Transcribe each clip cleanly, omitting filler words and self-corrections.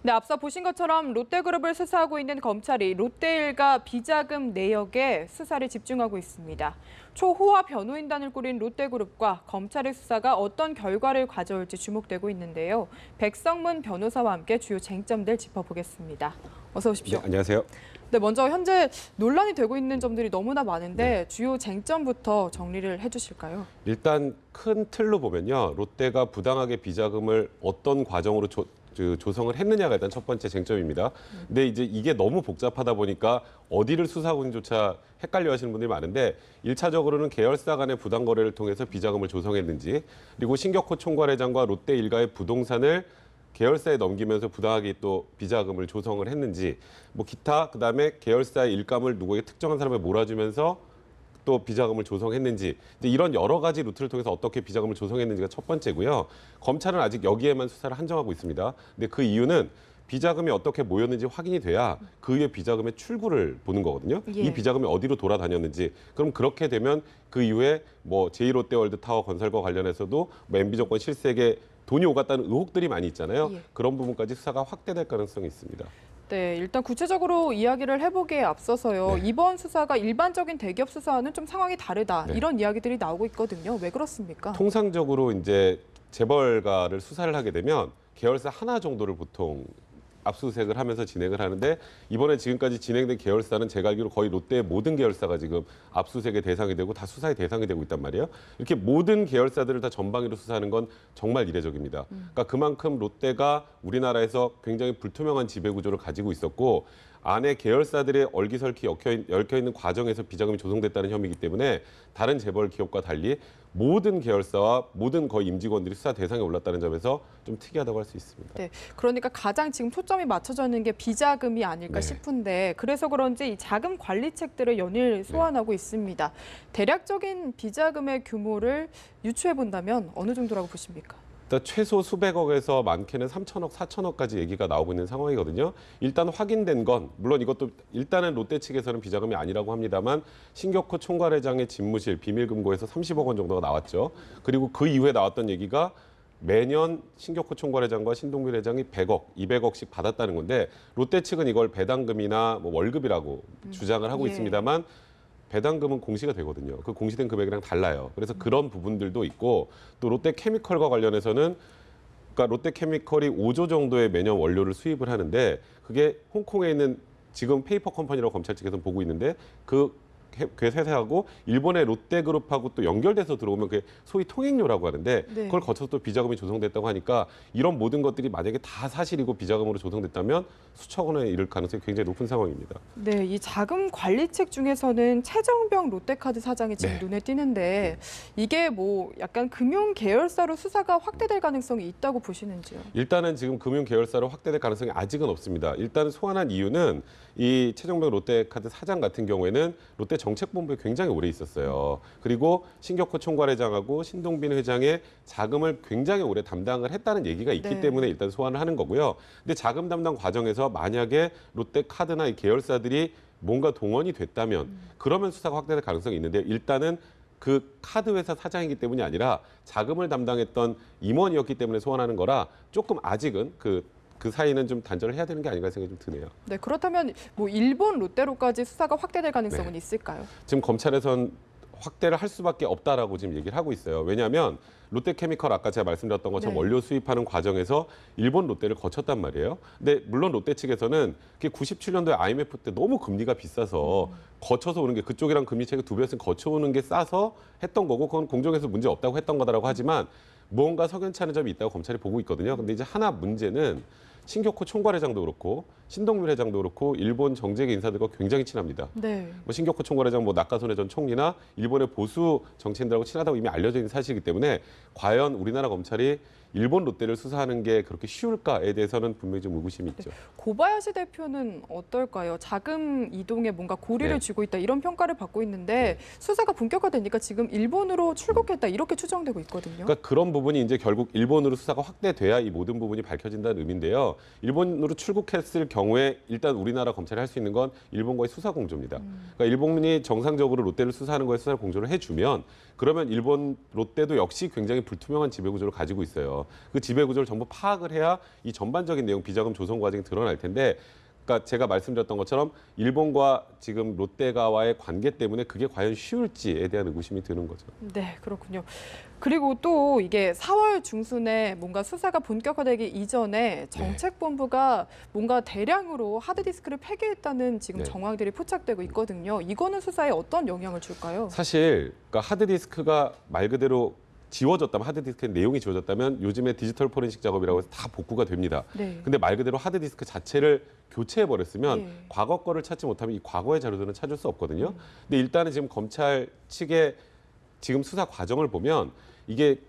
네, 앞서 보신 것처럼 롯데그룹을 수사하고 있는 검찰이 롯데일가 비자금 내역에 수사를 집중하고 있습니다. 초호화 변호인단을 꾸린 롯데그룹과 검찰의 수사가 어떤 결과를 가져올지 주목되고 있는데요. 백성문 변호사와 함께 주요 쟁점들 짚어보겠습니다. 어서 오십시오. 네, 안녕하세요. 네, 먼저 현재 논란이 되고 있는 점들이 너무나 많은데 주요 쟁점부터 정리를 해주실까요? 일단 큰 틀로 보면요. 롯데가 부당하게 비자금을 어떤 과정으로 조성을 했느냐가 일단 첫 번째 쟁점입니다. 근데 이제 이게 너무 복잡하다 보니까 어디를 수사하고 있는지조차 헷갈려 하시는 분들이 많은데 1차적으로는 계열사 간의 부당 거래를 통해서 비자금을 조성했는지, 그리고 신격호 총괄회장과 롯데 일가의 부동산을 계열사에 넘기면서 부당하게 또 비자금을 조성을 했는지, 뭐 기타 그다음에 계열사의 일감을 누구에게 특정한 사람에 몰아주면서 또 비자금을 조성했는지, 이제 이런 여러 가지 루트를 통해서 어떻게 비자금을 조성했는지가 첫 번째고요. 검찰은 아직 여기에만 수사를 한정하고 있습니다. 근데 그 이유는 비자금이 어떻게 모였는지 확인이 돼야 그 이후에 비자금의 출구를 보는 거거든요. 예. 이 비자금이 어디로 돌아다녔는지. 그럼 그렇게 되면 그 이후에 뭐 제2롯데월드타워 건설과 관련해서도 뭐 MB정권 실세에 돈이 오갔다는 의혹들이 많이 있잖아요. 예. 그런 부분까지 수사가 확대될 가능성이 있습니다. 네, 일단 구체적으로 이야기를 해보기에 앞서서요. 네. 이번 수사가 일반적인 대기업 수사와는 좀 상황이 다르다. 네. 이런 이야기들이 나오고 있거든요. 왜 그렇습니까? 통상적으로 이제 재벌가를 수사를 하게 되면 계열사 하나 정도를 보통 압수수색을 하면서 진행을 하는데, 이번에 지금까지 진행된 계열사는 제가 알기로 거의 롯데의 모든 계열사가 지금 압수수색의 대상이 되고 다 수사의 대상이 되고 있단 말이에요. 이렇게 모든 계열사들을 다 전방위로 수사하는 건 정말 이례적입니다. 그러니까 그만큼 롯데가 우리나라에서 굉장히 불투명한 지배 구조를 가지고 있었고, 안에 계열사들의 얼기설키 얽혀있는 과정에서 비자금이 조성됐다는 혐의이기 때문에 다른 재벌 기업과 달리 모든 계열사와 모든 거의 임직원들이 수사 대상에 올랐다는 점에서 좀 특이하다고 할 수 있습니다. 네, 그러니까 가장 지금 초점이 맞춰져 있는 게 비자금이 아닐까 네. 싶은데, 그래서 그런지 이 자금 관리책들을 연일 소환하고 있습니다. 대략적인 비자금의 규모를 유추해 본다면 어느 정도라고 보십니까? 일단 최소 수백억에서 많게는 3천억, 4천억까지 얘기가 나오고 있는 상황이거든요. 일단 확인된 건, 물론 이것도 일단은 롯데 측에서는 비자금이 아니라고 합니다만, 신격호 총괄회장의 집무실 비밀금고에서 30억 원 정도가 나왔죠. 그리고 그 이후에 나왔던 얘기가 매년 신격호 총괄회장과 신동빈 회장이 100억, 200억씩 받았다는 건데, 롯데 측은 이걸 배당금이나 뭐 월급이라고 주장을 하고 예. 있습니다만, 배당금은 공시가 되거든요. 그 공시된 금액이랑 달라요. 그래서 그런 부분들도 있고, 또 롯데케미컬과 관련해서는, 그러니까 롯데케미컬이 5조 정도의 매년 원료를 수입을 하는데, 그게 홍콩에 있는 지금 페이퍼 컴퍼니라고 검찰 측에서는 보고 있는데, 그 회사하고 일본의 롯데그룹하고 또 연결돼서 들어오면 그게 소위 통행료라고 하는데, 네. 그걸 거쳐서 또 비자금이 조성됐다고 하니까, 이런 모든 것들이 만약에 다 사실이고 비자금으로 조성됐다면 수천억 원에 이를 가능성이 굉장히 높은 상황입니다. 네, 이 자금 관리책 중에서는 최정병 롯데카드 사장이 지금 네. 눈에 띄는데, 이게 뭐 약간 금융 계열사로 수사가 확대될 가능성이 있다고 보시는지요? 일단은 지금 금융 계열사로 확대될 가능성이 아직은 없습니다. 일단 소환한 이유는 이 최정병 롯데카드 사장 같은 경우에는 롯데 정책본부에 굉장히 오래 있었어요. 그리고 신격호 총괄회장하고 신동빈 회장의 자금을 굉장히 오래 담당을 했다는 얘기가 있기 네. 때문에 일단 소환을 하는 거고요. 근데 자금 담당 과정에서 만약에 롯데카드나 이 계열사들이 뭔가 동원이 됐다면 그러면 수사가 확대될 가능성이 있는데, 일단은 그 카드 회사 사장이기 때문이 아니라 자금을 담당했던 임원이었기 때문에 소환하는 거라 조금 아직은 그 사이는 좀 단절을 해야 되는 게 아닌가 생각이 좀 드네요. 네, 그렇다면 뭐 일본 롯데로까지 수사가 확대될 가능성은 네. 있을까요? 지금 검찰에선 확대를 할 수밖에 없다라고 지금 얘기를 하고 있어요. 왜냐하면 롯데케미컬 아까 제가 말씀드렸던 것처럼 네. 원료 수입하는 과정에서 일본 롯데를 거쳤단 말이에요. 근데 물론 롯데 측에서는 그게 97년도에 IMF 때 너무 금리가 비싸서 거쳐서 오는 게, 그쪽이랑 금리 차이가 2배였으니 거쳐오는 게 싸서 했던 거고, 그건 공정에서 문제 없다고 했던 거다라고 하지만 무언가 석연치 않은 점이 있다고 검찰이 보고 있거든요. 근데 이제 하나 문제는 신격호 총괄회장도 그렇고 신동빈 회장도 그렇고 일본 정재계 인사들과 굉장히 친합니다. 네. 뭐 신격호 총괄회장, 뭐 나카소네 전 총리나 일본의 보수 정치인들하고 친하다고 이미 알려져 있는 사실이기 때문에 과연 우리나라 검찰이 일본 롯데를 수사하는 게 그렇게 쉬울까에 대해서는 분명히 좀 의구심이 있죠. 고바야시 대표는 어떨까요? 자금 이동에 뭔가 고리를 네. 쥐고 있다 이런 평가를 받고 있는데, 수사가 본격화되니까 지금 일본으로 출국했다 이렇게 추정되고 있거든요. 그러니까 그런 부분이 이제 결국 일본으로 수사가 확대돼야 이 모든 부분이 밝혀진다는 의미인데요. 일본으로 출국했을 경우에 일단 우리나라 검찰이 할 수 있는 건 일본과의 수사 공조입니다. 그러니까 일본이 정상적으로 롯데를 수사하는 거에 수사 공조를 해주면 그러면 일본 롯데도 역시 굉장히 불투명한 지배 구조를 가지고 있어요. 그 지배 구조를 전부 파악을 해야 이 전반적인 내용 비자금 조성 과정이 드러날 텐데 그러니까 제가 말씀드렸던 것처럼 일본과 지금 롯데가와의 관계 때문에 그게 과연 쉬울지에 대한 의구심이 드는 거죠. 네, 그렇군요. 그리고 또 이게 4월 중순에 뭔가 수사가 본격화되기 이전에 정책본부가 뭔가 대량으로 하드디스크를 폐기했다는 지금 네. 정황들이 포착되고 있거든요. 이거는 수사에 어떤 영향을 줄까요? 사실 그러니까 하드디스크가 말 그대로 지워졌다면 하드디스크의 내용이 지워졌다면 요즘에 디지털 포렌식 작업이라고 해서 다 복구가 됩니다. 네. 근데 말 그대로 하드디스크 자체를 교체해 버렸으면 예. 과거 거를 찾지 못하면 이 과거의 자료들은 찾을 수 없거든요. 근데 일단은 지금 검찰 측의 지금 수사 과정을 보면 이게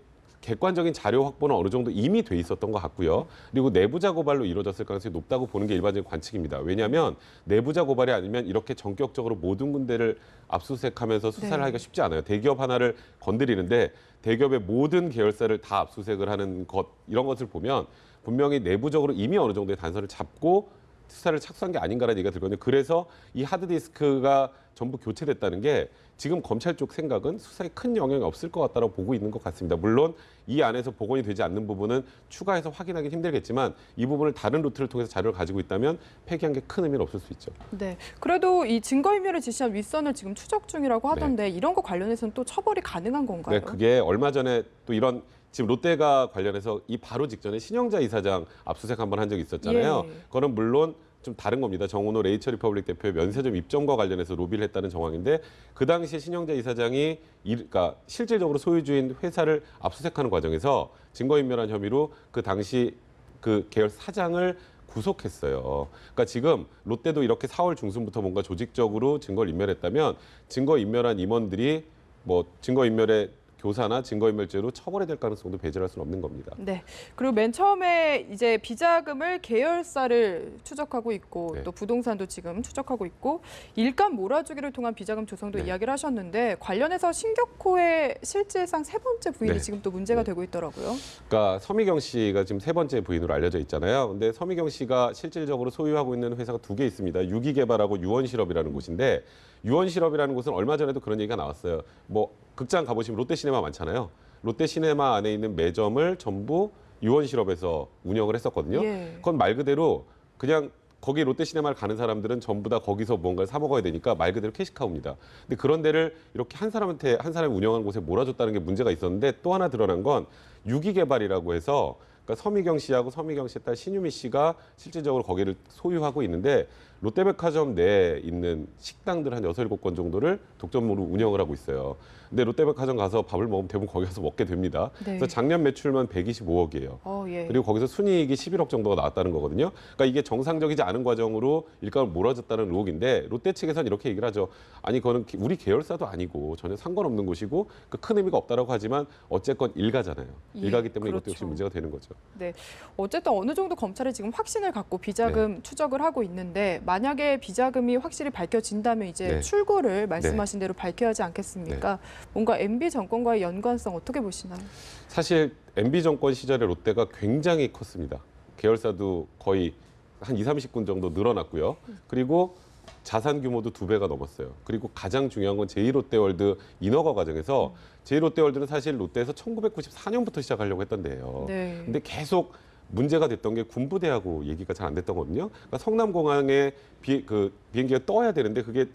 객관적인 자료 확보는 어느 정도 이미 돼 있었던 것 같고요. 그리고 내부자 고발로 이루어졌을 가능성이 높다고 보는 게 일반적인 관측입니다. 왜냐하면 내부자 고발이 아니면 이렇게 전격적으로 모든 군데를 압수수색하면서 수사를 네. 하기가 쉽지 않아요. 대기업 하나를 건드리는데 대기업의 모든 계열사를 다 압수수색을 하는 것 이런 것을 보면 분명히 내부적으로 이미 어느 정도의 단서를 잡고 수사를 착수한 게 아닌가라는 얘기가 들거든요. 그래서 이 하드디스크가 전부 교체됐다는 게 지금 검찰 쪽 생각은 수사에 큰 영향이 없을 것 같다고 보고 있는 것 같습니다. 물론 이 안에서 복원이 되지 않는 부분은 추가해서 확인하기 힘들겠지만 이 부분을 다른 루트를 통해서 자료를 가지고 있다면 폐기한 게 큰 의미는 없을 수 있죠. 네. 그래도 이 증거인멸을 지시한 윗선을 지금 추적 중이라고 하던데 이런 거 관련해서는 또 처벌이 가능한 건가요? 네, 그게 얼마 전에 또 이런 지금 롯데가 관련해서 이 바로 직전에 신영자 이사장 압수수색 한번 한 적이 있었잖아요. 예. 그거는 물론 좀 다른 겁니다. 정은호 레이처 리퍼블릭 대표의 면세점 입점과 관련해서 로비를 했다는 정황인데 그 당시에 신영자 이사장이 그러니까 실질적으로 소유주인 회사를 압수수색하는 과정에서 증거인멸한 혐의로 그 당시 그 계열 사장을 구속했어요. 그러니까 지금 롯데도 이렇게 4월 중순부터 뭔가 조직적으로 증거를 인멸했다면 증거인멸한 임원들이 뭐 증거인멸의 교사나 증거인멸죄로 처벌이 될 가능성도 배제할 수는 없는 겁니다. 네. 그리고 맨 처음에 이제 비자금을 계열사를 추적하고 있고 네. 또 부동산도 지금 추적하고 있고 일감 몰아주기를 통한 비자금 조성도 네. 이야기를 하셨는데 관련해서 신격호의 실질상 세 번째 부인이 네. 지금 또 문제가 네. 되고 있더라고요. 그러니까 서미경 씨가 지금 세 번째 부인으로 알려져 있잖아요. 근데 서미경 씨가 실질적으로 소유하고 있는 회사가 두 개 있습니다. 유기개발하고 유원실업이라는 곳인데 유원실업이라는 곳은 얼마 전에도 그런 얘기가 나왔어요. 뭐 극장 가보시면 롯데시네마 많잖아요. 롯데시네마 안에 있는 매점을 전부 유원실업에서 운영을 했었거든요. 예. 그건 말 그대로 그냥 거기 롯데시네마를 가는 사람들은 전부 다 거기서 뭔가를 사 먹어야 되니까 말 그대로 캐시카우입니다. 근데 그런 데를 이렇게 한 사람이 운영하는 곳에 몰아줬다는 게 문제가 있었는데 또 하나 드러난 건 유기개발이라고 해서 그러니까 서미경 씨하고 서미경 씨의 딸 신유미 씨가 실질적으로 거기를 소유하고 있는데 롯데백화점 내에 있는 식당들 한 6, 7건 정도를 독점으로 운영을 하고 있어요. 근데 롯데백화점 가서 밥을 먹으면 대부분 거기 가서 먹게 됩니다. 네. 그래서 작년 매출만 125억이에요. 예. 그리고 거기서 순이익이 11억 정도가 나왔다는 거거든요. 그러니까 이게 정상적이지 않은 과정으로 일감을 몰아줬다는 의혹인데 롯데 측에서는 이렇게 얘기를 하죠. 아니 그거는 우리 계열사도 아니고 전혀 상관없는 곳이고 큰 의미가 없다라고 하지만 어쨌건 일가잖아요. 예, 일가기 때문에 이것도 그렇죠. 역시 문제가 되는 거죠. 네. 어쨌든 어느 정도 검찰이 지금 확신을 갖고 비자금 추적을 하고 있는데 만약에 비자금이 확실히 밝혀진다면 이제 네. 출구를 말씀하신 대로 밝혀야 하지 않겠습니까? 뭔가 MB 정권과의 연관성 어떻게 보시나요? 사실 MB 정권 시절에 롯데가 굉장히 컸습니다. 계열사도 거의 한 2, 30군 정도 늘어났고요. 그리고 자산 규모도 2배가 넘었어요. 그리고 가장 중요한 건 제2롯데월드 인허가 과정에서 제2롯데월드는 사실 롯데에서 1994년부터 시작하려고 했던 데예요. 네. 근데 계속 문제가 됐던 게 군부대하고 얘기가 잘 안 됐던 거거든요. 그러니까 성남공항에 비행기가 떠야 되는데 그게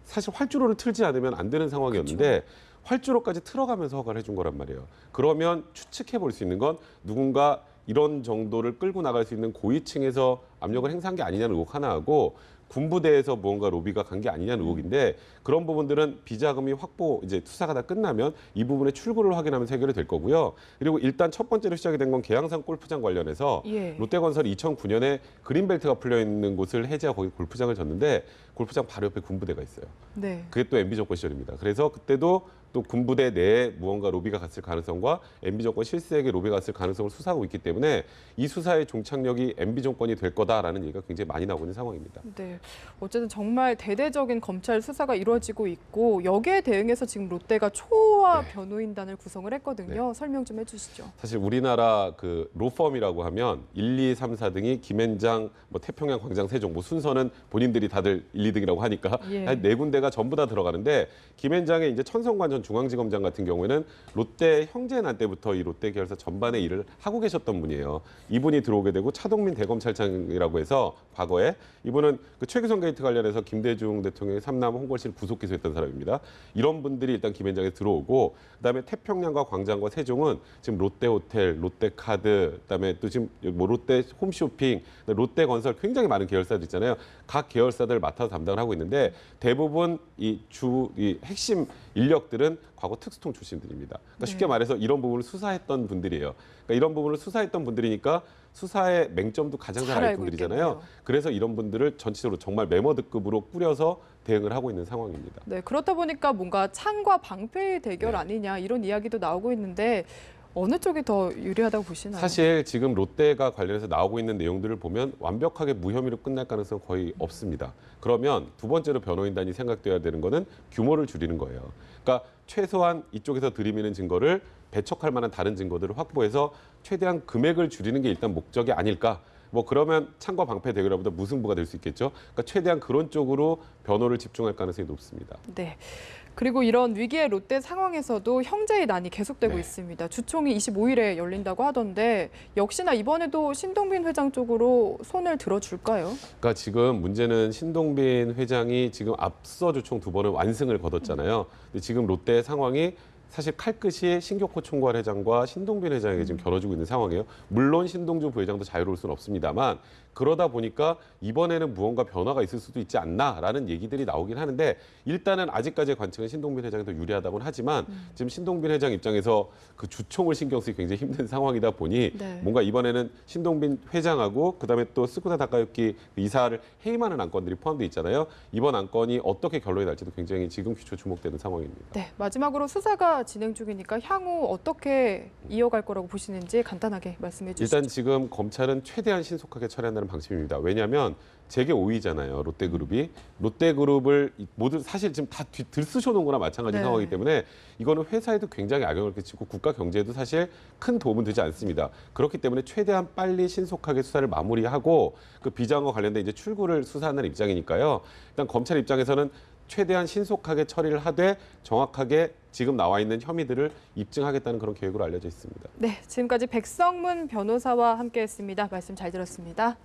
사실 활주로를 틀지 않으면 안 되는 상황이었는데 활주로까지 틀어가면서 허가를 해준 거란 말이에요. 그러면 추측해 볼 수 있는 건 누군가 이런 정도를 끌고 나갈 수 있는 고위층에서 압력을 행사한 게 아니냐는 의혹 하나 하고 군부대에서 무언가 로비가 간 게 아니냐는 의혹인데 그런 부분들은 비자금이 이제 투사가 다 끝나면 이 부분의 출구를 확인하면서 해결이 될 거고요. 그리고 일단 첫 번째로 시작이 된 건 계양산 골프장 관련해서 예. 롯데건설이 2009년에 그린벨트가 풀려 있는 곳을 해제하고 거기 골프장을 졌는데 골프장 바로 옆에 군부대가 있어요. 네. 그게 또 MB 정권 시절입니다. 그래서 그때도 또 군부대 내에 무언가 로비가 갔을 가능성과 MB 정권 실세에게 로비가 갔을 가능성을 수사하고 있기 때문에 이 수사의 종착역이 MB 정권이 될 거다라는 얘기가 굉장히 많이 나오고 있는 상황입니다. 네, 어쨌든 정말 대대적인 검찰 수사가 이루어지고 있고 여기에 대응해서 지금 롯데가 초호화 변호인단을 구성을 했거든요. 설명 좀 해주시죠. 사실 우리나라 그 로펌이라고 하면 1, 2, 3, 4등이 김앤장, 뭐 태평양, 광장, 세종, 뭐 순서는 본인들이 다들 1, 2등이라고 하니까 예. 한 네 군데가 전부 다 들어가는데 김앤장의 이제 천성관 전 중앙지검장 같은 경우에는 롯데 형제난 때부터 이 롯데 계열사 전반의 일을 하고 계셨던 분이에요. 이분이 들어오게 되고 차동민 대검찰청이라고 해서 과거에 이분은 그 최규성 게이트 관련해서 김대중 대통령의 삼남 홍벌씨를 구속 기소했던 사람입니다. 이런 분들이 일단 김앤장에 들어오고 그다음에 태평양과 광장과 세종은 지금 롯데호텔, 롯데카드, 그다음에 또 지금 뭐 롯데 홈쇼핑, 롯데건설 굉장히 많은 계열사들 있잖아요. 각 계열사들 맡아서 담당을 하고 있는데 대부분 이 핵심 인력들은 과거 특수통 출신들입니다. 그러니까 쉽게 말해서 이런 부분을 수사했던 분들이에요. 그러니까 이런 부분을 수사했던 분들이니까 수사의 맹점도 가장 잘 알 분들이잖아요. 있겠네요. 그래서 이런 분들을 전체적으로 정말 메머드급으로 꾸려서 대응을 하고 있는 상황입니다. 네, 그렇다 보니까 뭔가 창과 방패의 대결 네. 아니냐 이런 이야기도 나오고 있는데 어느 쪽이 더 유리하다고 보시나요? 사실 지금 롯데가 관련해서 나오고 있는 내용들을 보면 완벽하게 무혐의로 끝날 가능성은 거의 없습니다. 그러면 두 번째로 변호인단이 생각돼야 되는 거는 규모를 줄이는 거예요. 그러니까 최소한 이쪽에서 들이미는 증거를 배척할 만한 다른 증거들을 확보해서 최대한 금액을 줄이는 게 일단 목적이 아닐까. 뭐 그러면 창과 방패 대결보다 무승부가 될 수 있겠죠. 그러니까 최대한 그런 쪽으로 변호를 집중할 가능성이 높습니다. 네. 그리고 이런 위기의 롯데 상황에서도 형제의 난이 계속되고 네. 있습니다. 주총이 25일에 열린다고 하던데 역시나 이번에도 신동빈 회장 쪽으로 손을 들어줄까요? 그러니까 지금 문제는 신동빈 회장이 지금 앞서 주총 두 번을 완승을 거뒀잖아요. 근데 지금 롯데의 상황이 사실 칼끝이 신격호 총괄 회장과 신동빈 회장에게 지금 겨뤄지고 있는 상황이에요. 물론 신동주 부회장도 자유로울 수는 없습니다만 그러다 보니까 이번에는 무언가 변화가 있을 수도 있지 않나라는 얘기들이 나오긴 하는데 일단은 아직까지의 관측은 신동빈 회장이 더 유리하다고는 하지만 지금 신동빈 회장 입장에서 그 주총을 신경 쓰기 굉장히 힘든 상황이다 보니 네. 뭔가 이번에는 신동빈 회장하고 그다음에 또 스쿠다 다카유키 이사를 해임하는 안건들이 포함되어 있잖아요. 이번 안건이 어떻게 결론이 날지도 굉장히 지금 귀초 주목되는 상황입니다. 네, 마지막으로 수사가 진행 중이니까 향후 어떻게 이어갈 거라고 보시는지 간단하게 말씀해 주시죠. 일단 지금 검찰은 최대한 신속하게 처리한다는 방침입니다. 왜냐하면 재계 5위잖아요. 롯데그룹이. 롯데그룹을 모두 사실 지금 다 들쑤셔놓은 거나 마찬가지 네. 상황이기 때문에 이거는 회사에도 굉장히 악영향을 끼치고 국가 경제에도 사실 큰 도움은 되지 않습니다. 그렇기 때문에 최대한 빨리 신속하게 수사를 마무리하고 그 비자금과 관련된 이제 출구를 수사하는 입장이니까요. 일단 검찰 입장에서는 최대한 신속하게 처리를 하되 정확하게 지금 나와 있는 혐의들을 입증하겠다는 그런 계획으로 알려져 있습니다. 네, 지금까지 백성문 변호사와 함께했습니다. 말씀 잘 들었습니다.